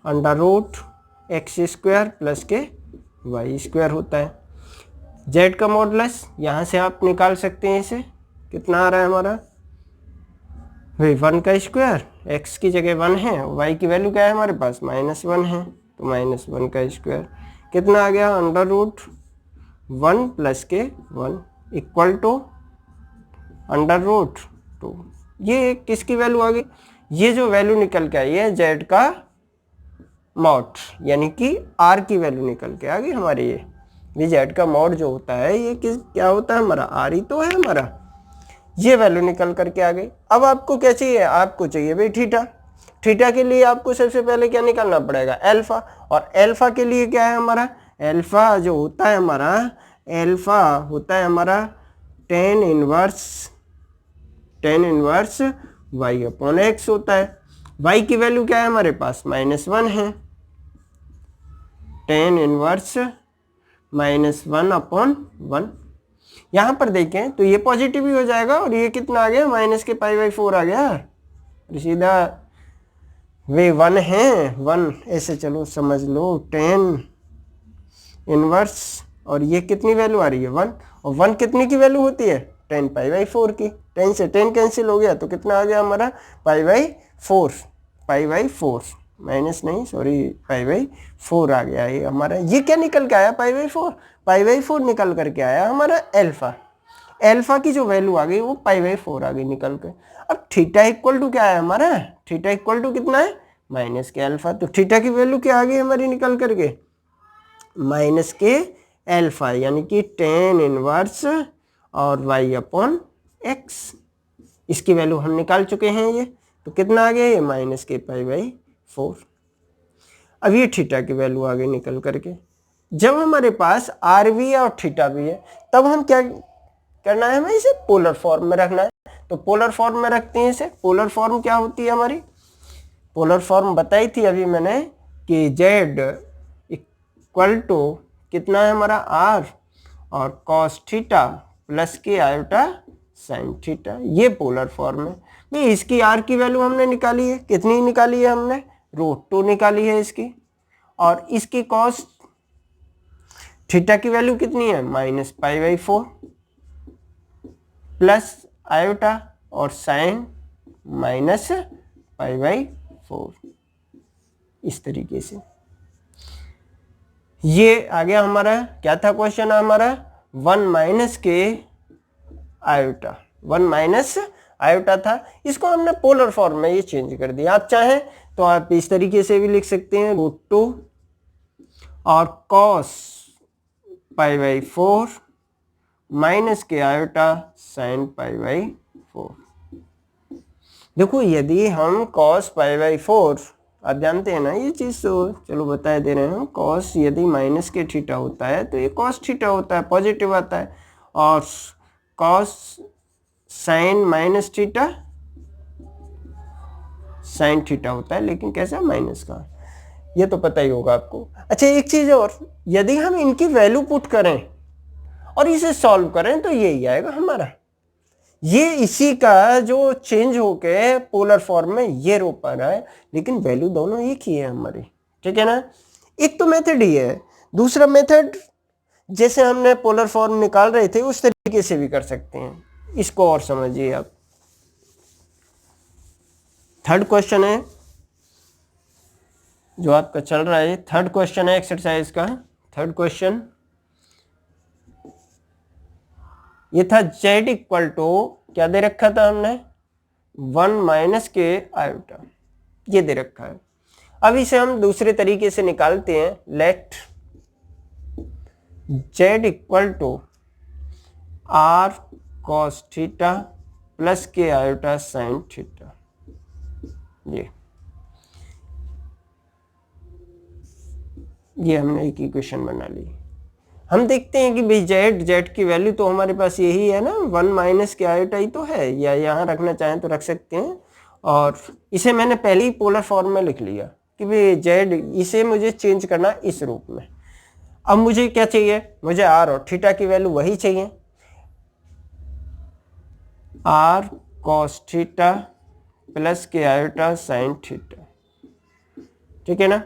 A: under root x square plus के वाई स्क्वायर होता है। जेड का मॉडुलस यहाँ से आप निकाल सकते हैं, इसे कितना आ रहा है हमारा भाई, 1 का स्क्वायर, x की जगह 1 है, y की वैल्यू क्या है हमारे पास, -1 है, तो -1 का स्क्वायर कितना आ गया, अंडर रूट 1 प्लस के 1 इक्वल टू अंडर रूट 2। ये किसकी वैल्यू आ गई, ये जो वैल्यू निकल के आई है z का मॉड, यानी कि r की वैल्यू निकल के आ गई हमारी। ये z का मॉड जो होता है ये क्या होता है हमारा, r ही तो है हमारा, ये वैल्यू निकल करके आ गई। अब आपको क्या चाहिए, आपको चाहिए भाई थीटा। थीटा के लिए आपको सबसे पहले क्या निकालना पड़ेगा, अल्फा। और अल्फा के लिए क्या है हमारा, अल्फा जो होता है हमारा, अल्फा होता है हमारा tan inverse y upon x होता है। y की वैल्यू क्या है हमारे पास, -1 है, tan इनवर्स -1 अपॉन 1। यहाँ पर देखें तो ये पॉजिटिव ही हो जाएगा, और ये कितना आ गया, माइनस के π/4 आ गया। सीधा वे 1 है, 1 ऐसे चलो समझ लो, tan इनवर्स, और ये कितनी वैल्यू आ रही है 1, और 1 कितने की वैल्यू होती है, tan π/4 की। 10 से 10 कैंसिल हो गया, तो कितना आ गया हमारा π/4 माइनस नहीं, सॉरी, π/4 आ गया ये हमारा। ये क्या निकल के आया, π/4 निकल करके आया हमारा अल्फा। अल्फा की जो वैल्यू आ गई वो π/4 आ गई निकल के। अब थीटा इक्वल टू क्या है हमारा, थीटा इक्वल टू कितना है, माइनस के अल्फा। तो थीटा की वैल्यू क्या आ गई हमारी निकल करके, माइनस के अल्फा, यानी कि tan इनवर्स और y अपॉन x, इसकी वैल्यू हम निकाल चुके हैं। ये तो कितना आ गया, ये माइनस के π/4। अब ये थीटा की वैल्यू आ गई निकल करके। जब हमारे पास आर भी है और थीटा भी है, तब हम क्या करना है, हमें इसे पोलर फॉर्म में रखना है। तो पोलर फॉर्म में रखते हैं इसे। पोलर फॉर्म क्या होती है हमारी, पोलर फॉर्म बताई थी अभी मैंने कि z इक्वल टू कितना है हमारा r और cos थीटा प्लस के आयोटा साइन थीटा, ये पोलर फॉर्म है। भाई इसकी r की वैल्यू हमने निकाली है, कितनी निकाली है हमने, √2 निकाली है इसकी। और इसकी cos थीटा की वैल्यू कितनी है, -π/4 प्लस आयोटा और साइन -π/4, इस तरीके से। ये आ गया हमारा, क्या था क्वेश्चन हमारा, 1 माइनस के आयोटा, 1 माइनस आयोटा था। इसको हमने पोलर फॉर्म में ये चेंज कर दिया। आप चाहें तो आप इस तरीके से भी लिख सकते हैं, √2 और cos π/4 माइनस के आयोटा साइन पाई बाई 4। देखो यदि हम कॉस पाई बाई 4, आप जानते हैं ना ये चीज़, तो चलो बता दे रहे हैं, कॉस यदि माइनस के थीटा होता है तो ये कॉस थीटा होता है, पॉजिटिव आता है, और cos sine minus theta sine theta होता है, लेकिन कैसा, माइनस का, ये तो पता ही होगा आपको। अच्छा एक चीज़ और, यदि हम इनकी वैल्यू पुट करें और इसे सॉल्व करें तो यही आएगा हमारा, ये इसी का जो चेंज होके पोलर फॉर्म में ये रो पा रहा है, लेकिन वैल्यू दोनों एक ही है हमारी, ठीक है ना। एक तो मेथड ही है, दूसरा मेथड जैसे हमने पोलर फॉर्म निकाल रहे थे उस तरीके से भी कर सकते हैं, इसको और समझिए आप। थर्ड क्वेश्चन है जो आपका चल रहा है, थर्ड क्वेश्चन है एक्सरसाइज का। थर्ड क्वेश्चन ये था, z इक्वल टू क्या दे रखा था हमने, 1 माइनस के आयोटा, ये दे रखा है। अब इसे हम दूसरे तरीके से निकालते हैं, let z equal to r cos theta plus के आयोटा साइन थीटा, ये हमने एक इक्वेशन बना ली। हम देखते हैं कि भाई z की वैल्यू तो हमारे पास यही है ना, 1 माइनस के आयोटा ही तो है, या यहाँ रखना चाहें तो रख सकते हैं, और इसे मैंने पहले ही पोलर फॉर्म में लिख लिया कि भाई z, इसे मुझे चेंज करना इस रूप में। अब मुझे क्या चाहिए, मुझे r और थीटा की वैल्यू वही चाहिए, r cos थीटा प्लस के आयोटा साइन थीटा, ठीक है ना।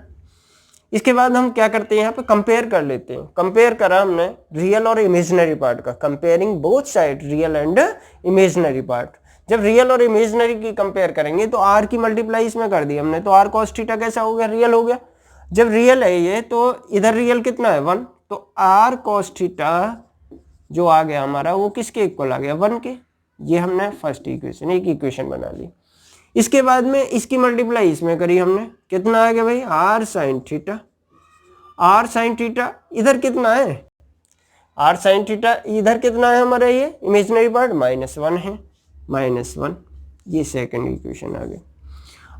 A: इसके बाद हम क्या करते हैं, यहाँ पे कंपेयर कर लेते हैं। कंपेयर करा हमने रियल और इमेजिनरी पार्ट का, comparing both side real and imaginary part. जब रियल और इमेजिनरी की कंपेयर करेंगे तो r की मल्टीप्लाई इसमें कर दी हमने, तो r cos थीटा कैसा हो गया, रियल हो गया। जब रियल है ये, तो इधर रियल कितना है, 1, तो r cos थीटा जो आ गया हमारा वो किसके इक्वल आ गया, 1 के। ये हमने फर्स्ट इक्वेशन, एक इक्वेशन बना ली। इसके बाद में इसकी मल्टीप्लाई इसमें करी हमने, कितना आ गया भाई, r sin theta. r sin theta इधर कितना है, r sin थीटा इधर कितना है हमारा, ये इमेजिनरी पार्ट -1 है, -1, ये सेकंड इक्वेशन आ गया।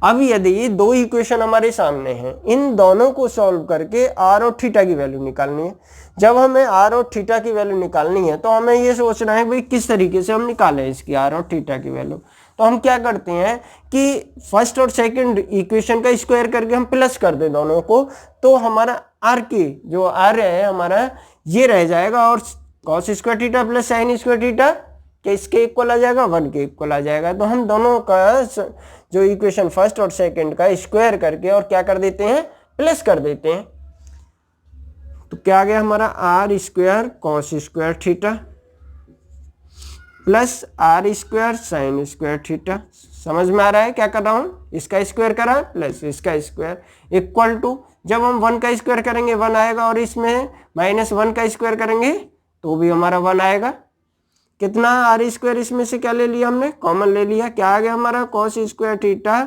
A: अब यदि दो इक्वेशन हमारे सामने हैं, इन दोनों को सॉल्व करके r और थीटा की वैल्यू निकालनी है। जब हमें r और थीटा की वैल्यू निकालनी है तो हमें ये सोचना है भाई किस तरीके से हम निकालें इसकी r और थीटा की वैल्यू। तो हम क्या करते हैं कि फर्स्ट और सेकंड इक्वेशन का स्क्वायर करके हम प्लस कर दें दोनों को, तो हमारा r की जो r है हमारा ये रह जाएगा, और cos square theta plus sine square theta क्या इसके इक्वल आ जाएगा, 1 के इक्वल आ जाएगा। तो हम दोनों का जो इक्वेशन फर्स्ट और सेकंड का स्क्वायर करके और क्या कर देते हैं, प्लस कर देते हैं। तो क्या आ गया हमारा, r square cos square theta plus r square sine square theta. समझ में आ रहा है क्या कर रहा हूं, इसका स्क्वायर करा प्लस इसका स्क्वायर इक्वल टू, जब हम 1 का स्क्वायर करेंगे 1 आएगा, और इसमें -1 का स्क्वायर करेंगे तो भी हमारा 1 आएगा। कितना, आर स्क्वायर इसमें से क्या ले लिया हमने, कॉमन ले लिया, क्या आ गया हमारा, cos square theta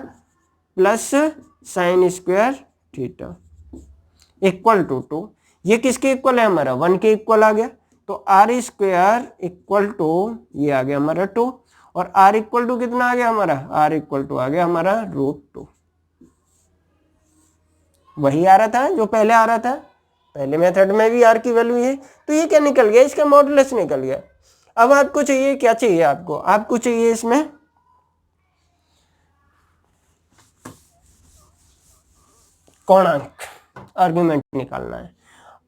A: plus sine square theta equal to 2। ये किसके इक्वल है हमारा, 1 के इक्वल आ गया। तो आर स्क्वायर इक्वल टू ये आ गया हमारा 2, और आर इक्वल टू कितना आ गया हमारा, आर इक्वल टू आ गया हमारा √2। वही आ रहा था जो पहले आ रहा था, पहले मेथड में भी आर की वैल्यू है। तो ये क्या निकल गया, इसका मॉडुलस निकल गया। अब आपको चाहिए, क्या चाहिए आपको चाहिए इसमें कोणांक, आर्गुमेंट निकालना है।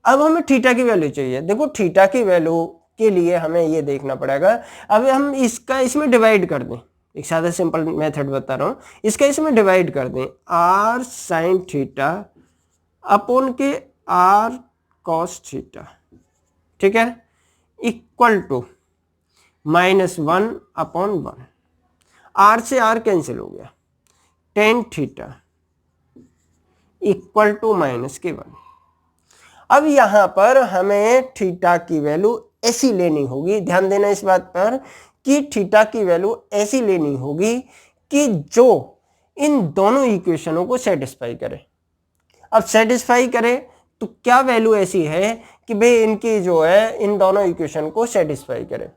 A: अब हमें थीटा की वैल्यू चाहिए। देखो थीटा की वैल्यू के लिए हमें ये देखना पड़ेगा, अब हम इसमें डिवाइड कर दें, एक सादा सिंपल मेथड बता रहा हूँ, इसका इसमें डिवाइड कर दें, r sin थीटा अपॉन के r cos थीटा, ठीक है, इक्वल टू -1 अपॉन 1, r से r कैंसिल हो गया, tan थीटा इक्वल टू -1। अब यहां पर हमें थीटा की वैल्यू ऐसी लेनी होगी, ध्यान देना इस बात पर कि थीटा की वैल्यू ऐसी लेनी होगी कि जो इन दोनों इक्वेशनों को सेटिस्फाई करे। अब सेटिस्फाई करे तो क्या वैल्यू ऐसी है कि भाई इनकी जो है इन दोनों इक्वेशन को सेटिस्फाई करे।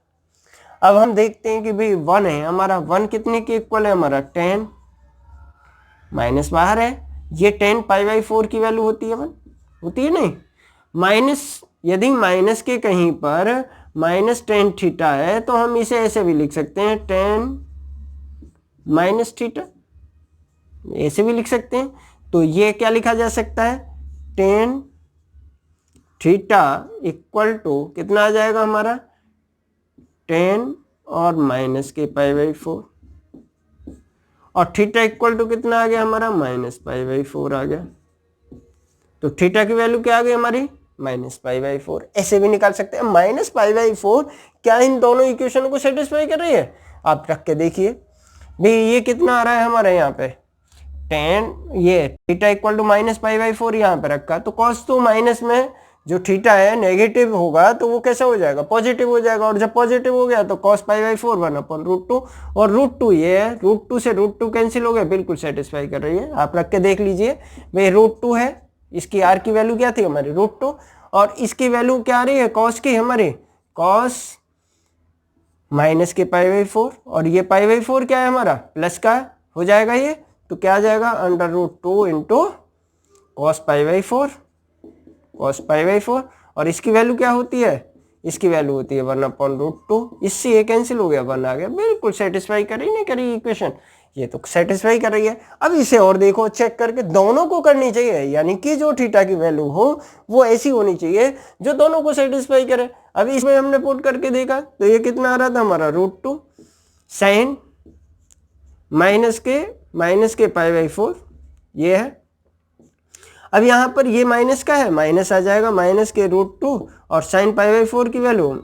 A: अब हम देखते हैं कि भाई 1 है हमारा, 1 कितने के इक्वल है हमारा 10, माइनस बाहर है, ये 10 π/4 की वैल्यू होती है 1, होती है नहीं, माइनस, यदि माइनस के कहीं पर -10 थीटा है तो हम इसे ऐसे भी लिख सकते हैं 10 माइनस थीटा, ऐसे भी लिख सकते हैं। तो ये क्या लिखा जा सकता है 10 थीटा इक्वल टू कितना आ जाएगा हमारा 10 और माइनस के π/4, और थीटा इक्वल टू कितना आ गया हमारा -π/4 आ गया। तो थीटा की वैल्यू क्या आ गई हमारी -π/4। ऐसे भी निकाल सकते हैं -π/4 क्या इन दोनों इक्वेशन को सेटिस्फाई कर रही है। आप रख के देखिए भाई ये कितना आ रहा है हमारे यहाँ पे 10, ये थीटा इक्वल टू -π/4 यहाँ पे रखा, तो कॉस तो माइनस में जो थीटा है नेगेटिव होगा तो वो कैसा हो जाएगा पॉजिटिव हो जाएगा, और जब पॉजिटिव हो गया तो cos π/4 1/√2, और √2 ये है, √2 से √2 कैंसिल हो गया, बिल्कुल सेटिस्फाई कर रही है। आप रख के देख लीजिए भाई √2 है, इसकी r की वैल्यू क्या थी हमारी √2, और इसकी वैल्यू क्या आ रही है cos की हमारी cos माइनस के π/4, और ये π/4 क्या है हमारा प्लस का हो जाएगा ये, तो क्या आ जाएगा √2 इंटू cos π/4, cos π/4, और इसकी वैल्यू क्या होती है, इसकी वैल्यू होती है 1/√2, इससे ये कैंसिल हो गया 1 आ गया, बिल्कुल सेटिस्फाई कर रही नहीं करी इक्वेशन, ये तो सेटिस्फाई कर रही है। अब इसे और देखो चेक करके, दोनों को करनी चाहिए, यानी कि जो थीटा की वैल्यू हो वो ऐसी होनी चाहिए जो दोनों को सेटिस्फाई करे। अब इसमें हमने पुट करके देखा तो ये कितना आ रहा था हमारा √2 साइन माइनस के π/4 ये है। अब यहाँ पर ये माइनस का है, माइनस आ जाएगा माइनस के √2, और साइन π/4 की वैल्यू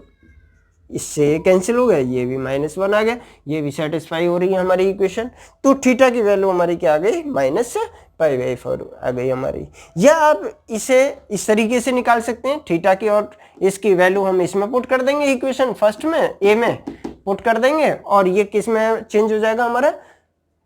A: इससे ये कैंसिल हो गया, ये भी -1 आ गया, ये भी सेटिस्फाई हो रही है हमारी इक्वेशन। तो थीटा की वैल्यू हमारी क्या आ गई -π/4 आ गई हमारी। या आप इसे इस तरीके से निकाल सकते हैं थीटा की, और इसकी वैल्यू हम इसमें पुट कर देंगे, इक्वेशन फर्स्ट में ए में पुट कर देंगे, और ये किस में चेंज हो जाएगा हमारा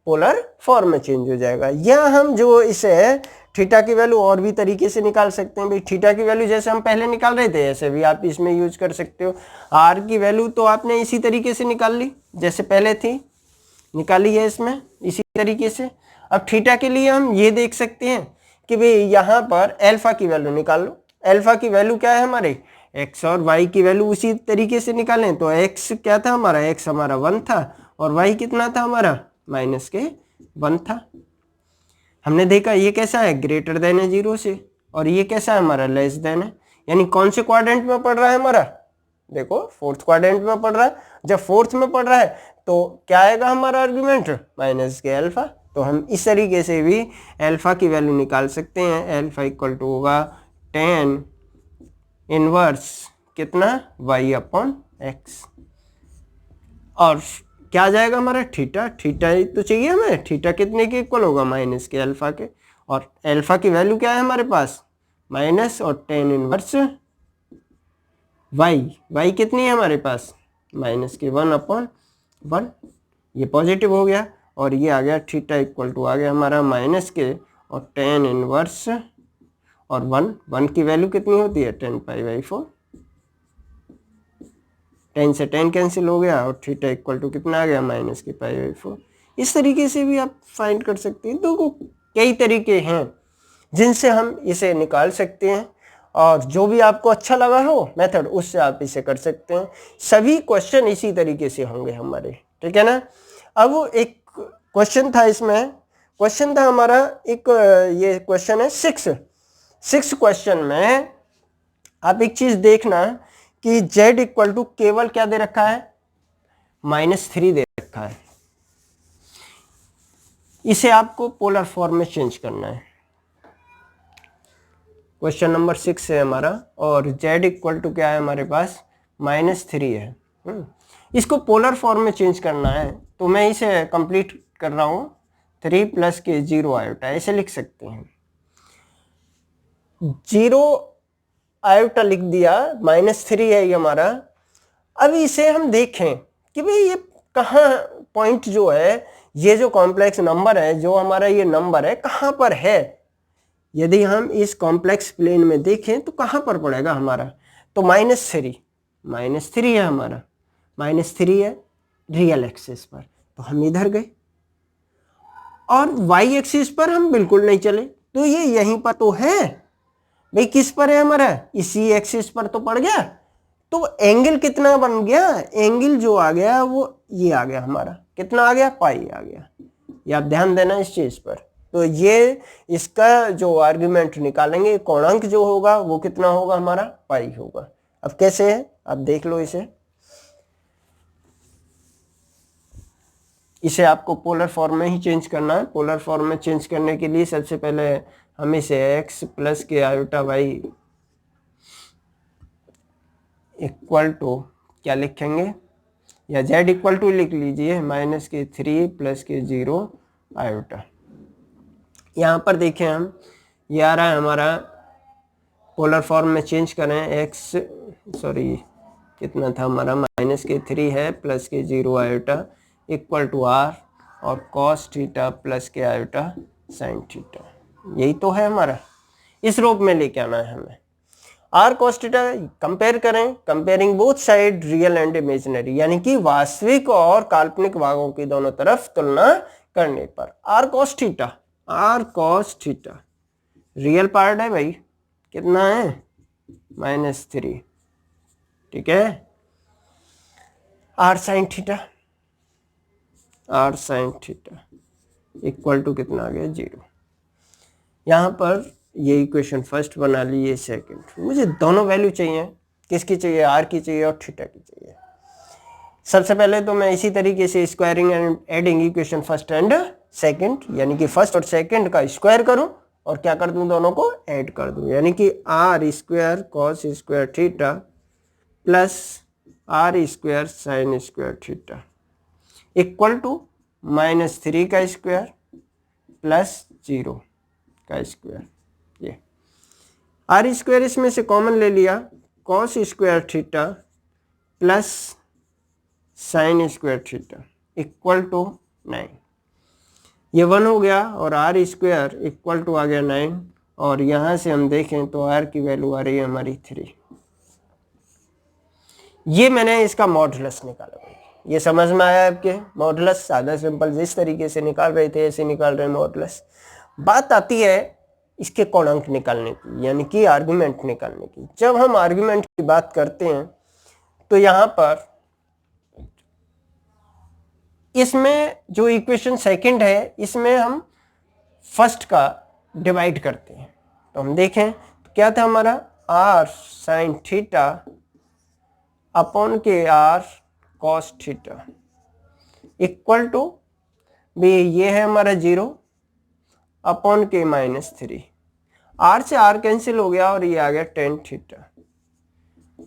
A: पोलर फॉर्म में चेंज हो जाएगा। या हम जो इसे थीटा की वैल्यू और भी तरीके से निकाल सकते हैं भाई, थीटा की वैल्यू जैसे हम पहले निकाल रहे थे ऐसे भी आप इसमें यूज कर सकते हो। आर की वैल्यू तो आपने इसी तरीके से निकाल ली जैसे पहले थी, निकाली है इसमें इसी तरीके से। अब थीटा के लिए हम ये देख सकते हैं कि भाई यहाँ पर अल्फा की वैल्यू निकाल लो। अल्फा की वैल्यू क्या है हमारे एक्स, और वाई की वैल्यू उसी तरीके से निकालें तो एक्स क्या था हमारा, एक्स हमारा 1 था, और वाई कितना था हमारा -1 था। हमने देखा ये कैसा है ग्रेटर देन है 0 से, और ये कैसा है हमारा लेस देन है, यानी कौन से क्वाड्रेंट में पड़ रहा है हमारा, देखो फोर्थ क्वाड्रेंट में पड़ रहा है। जब फोर्थ में पड़ रहा है तो क्या आएगा हमारा आर्गुमेंट -के α। तो हम इस तरीके से भी अल्फा की वैल्यू निकाल सकते हैं। अल्फा इक्वल टू होगा 10 इनवर्स कितना y/x, और क्या आ जाएगा हमारा थीटा ही तो चाहिए हमें, थीटा कितने के इक्वल होगा के अल्फा के, और अल्फा की वैल्यू क्या है हमारे पास माइनस, और 10 इनवर्स y कितनी है हमारे पास के 1/1, ये पॉजिटिव हो गया, और ये आ गया थीटा इक्वल टू आ गया हमारा के और 10 इनवर्स और 1 की वैल्यू कितनी होती है 10 π/4, 10 से 10 कैंसिल हो गया, और थीटा इक्वल टू कितना आ गया के π/4। इस तरीके से भी आप फाइंड कर सकते हैं। तो कई तरीके हैं जिनसे हम इसे निकाल सकते हैं, और जो भी आपको अच्छा लगा हो मेथड उससे आप इसे कर सकते हैं। सभी क्वेश्चन इसी तरीके से होंगे हमारे, ठीक है ना। अब एक क्वेश्चन था इसमें, क्वेश्चन था हमारा एक, ये क्वेश्चन है 6 क्वेश्चन में आप एक चीज देखना कि z इक्वल टू केवल क्या दे रखा है -3 दे रखा है, इसे आपको पोलर फॉर्म में चेंज करना है। क्वेश्चन नंबर 6 है हमारा, और z इक्वल टू क्या है हमारे पास -3 है। इसको पोलर फॉर्म में चेंज करना है, तो मैं इसे कंप्लीट कर रहा हूं 3 + के 0 आयोटा, ऐसे लिख सकते हैं। 0 आयोटा लिख दिया, -3 है ये हमारा। अब इसे हम देखें कि भाई ये कहाँ पॉइंट जो है, ये जो कॉम्प्लेक्स नंबर है, जो हमारा ये नंबर है कहाँ पर है, यदि हम इस कॉम्प्लेक्स प्लेन में देखें तो कहाँ पर पड़ेगा हमारा, तो -3 है हमारा, -3 है रियल एक्सिस पर, तो हम इधर गए। और वाई एक्सिस पर हम बिल्कुल नहीं चले, तो ये यहीं पर तो है भाई, किस पर है हमारा, इसी एक्सिस पर तो पड़ गया। तो एंगल कितना बन गया, एंगल जो आ गया वो ये आ गया हमारा, कितना आ गया, पाई आ गया। ये आप ध्यान देना इस चीज पर। तो ये इसका जो आर्गुमेंट निकालेंगे, कोणांक जो होगा वो कितना होगा हमारा, पाई होगा। अब कैसे है आप देख लो इसे आपको पोलर फॉर्म में ही चेंज करना है। पोलर फॉर्म में चेंज करने के लिए सबसे पहले हम इसे x प्लस के आयोटा वाई इक्वल टू क्या लिखेंगे, या z इक्वल टू लिख लीजिए -3 प्लस के 0 आयोटा। यहाँ पर देखें हम, ये आ रहा है हमारा, पोलर फॉर्म में चेंज करें, कितना था हमारा, -3 है प्लस के 0 आयोटा इक्वल टू r और कॉस थीटा प्लस के आयोटा साइन थीटा। यही तो है हमारा, इस रूप में लेके आना है हमें। r cos थीटा कंपेयर करें, comparing both side real and imaginary, यानी कि वास्तविक और काल्पनिक भागों की दोनों तरफ तुलना करने पर r cos theta real part है भाई, कितना है, -3, ठीक है। r sin theta equal to कितना आ गया, 0। यहाँ पर ये इक्वेशन फर्स्ट बना ली, ये सेकंड। मुझे दोनों वैल्यू चाहिए, किसकी चाहिए, r की चाहिए और थीटा की चाहिए। सबसे पहले तो मैं इसी तरीके से squaring and adding equation first and second, यानी कि फर्स्ट और सेकंड का स्क्वायर करूं और क्या कर दूं, दोनों को ऐड कर दूं, यानी कि r square cos square theta plus r square sine square theta equal to -3 का स्क्वायर प्लस 0 का स्क्वायर। ये r स्क्वायर इसमें से कॉमन ले लिया, cos square theta plus sine square theta equal to 9। ये 1 हो गया और r स्क्वायर इक्वल टू आ गया 9, और यहाँ से हम देखें तो r की वैल्यू आ रही है हमारी 3। ये मैंने इसका मॉडुलस निकाला भाई, ये समझ में आया आपके, मॉडुलस सादा सिंपल जिस तरीके से निकाल रहे थे ऐसे निकाल रहे हैं मॉडुलस। बात आती है इसके कोणांक निकालने की, यानी कि आर्गुमेंट निकालने की। जब हम आर्गुमेंट की बात करते हैं तो यहाँ पर इसमें जो इक्वेशन सेकंड है इसमें हम फर्स्ट का डिवाइड करते हैं। तो हम देखें तो क्या था हमारा, r sin थीटा अपॉन के r cos theta equal to भी, ये है हमारा 0 अपॉन के -3, r से r कैंसिल हो गया और ये आ गया tan थीटा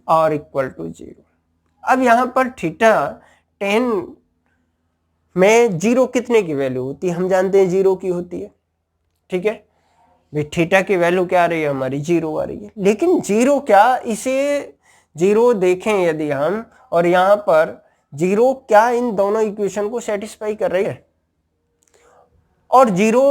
A: और इक्वल टू 0। अब यहाँ पर थीटा tan में 0 कितने की वैल्यू होती है, हम जानते हैं 0 की होती है, ठीक है भाई। थीटा की वैल्यू क्या आ रही है हमारी, 0 आ रही है। लेकिन 0 क्या, इसे 0 देखें यदि हम, और यहाँ पर 0 क्या इन दोनों इक्वेशन को सेटिस्फाई कर रही है, और 0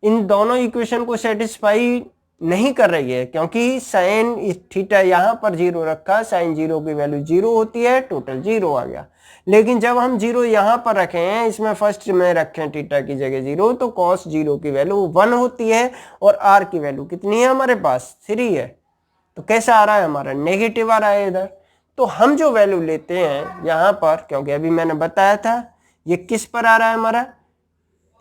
A: इन दोनों इक्वेशन को सेटिस्फाई नहीं कर रही है, क्योंकि साइन थीटा यहाँ पर 0 रखा, साइन 0 की वैल्यू 0 होती है, टोटल 0 आ गया। लेकिन जब हम 0 यहाँ पर रखे हैं, इसमें फर्स्ट में रखें थीटा की जगह 0, तो cos 0 की वैल्यू 1 होती है और r की वैल्यू कितनी है हमारे पास, 3 है। तो कैसा आ रहा है हमारा, नेगेटिव आ रहा है इधर। तो हम जो वैल्यू लेते हैं यहाँ पर, क्योंकि अभी मैंने बताया था ये किस पर आ रहा है हमारा,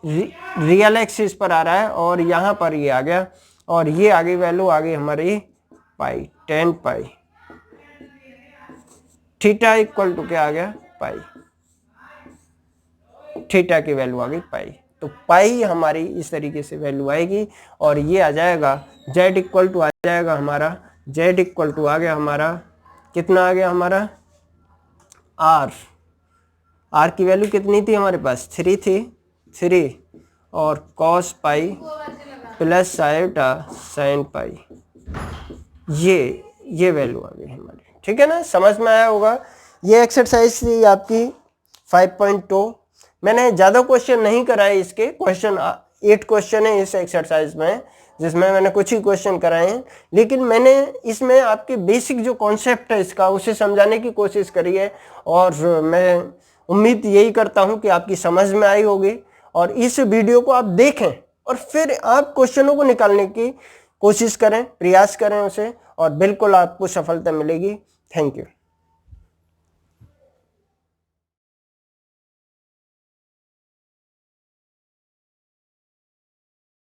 A: रियल एक्सिस पर आ रहा है, और यहाँ पर ये आ गया, और ये आगे वैल्यू आ गई हमारी पाई, 10 पाई। थीटा इक्वल टू क्या आ गया, पाई। थीटा की वैल्यू आ गई पाई, तो पाई हमारी इस तरीके से वैल्यू आएगी। और ये आ जाएगा z इक्वल टू आ जाएगा हमारा, z इक्वल टू आ गया हमारा, कितना आ गया हमारा, r की वैल्यू कितनी थी हमारे पास, 3 थी, 3 और cos pi plus iota sine pi, ये वैल्यू आ गई हमारी, ठीक है ना, समझ में आया होगा। ये एक्सरसाइज थी आपकी 5.2। मैंने ज़्यादा क्वेश्चन नहीं कराए इसके, क्वेश्चन 8 क्वेश्चन है इस एक्सरसाइज में, जिसमें मैंने कुछ ही क्वेश्चन कराए हैं, लेकिन मैंने इसमें आपके बेसिक जो कॉन्सेप्ट है इसका उसे समझाने की कोशिश करी है। और मैं उम्मीद यही करता हूं कि आपकी समझ में आई होगी और इस वीडियो को आप देखें और फिर आप क्वेश्चनों को निकालने की कोशिश करें, प्रयास करें उसे, और बिल्कुल आपको सफलता मिलेगी। Thank you.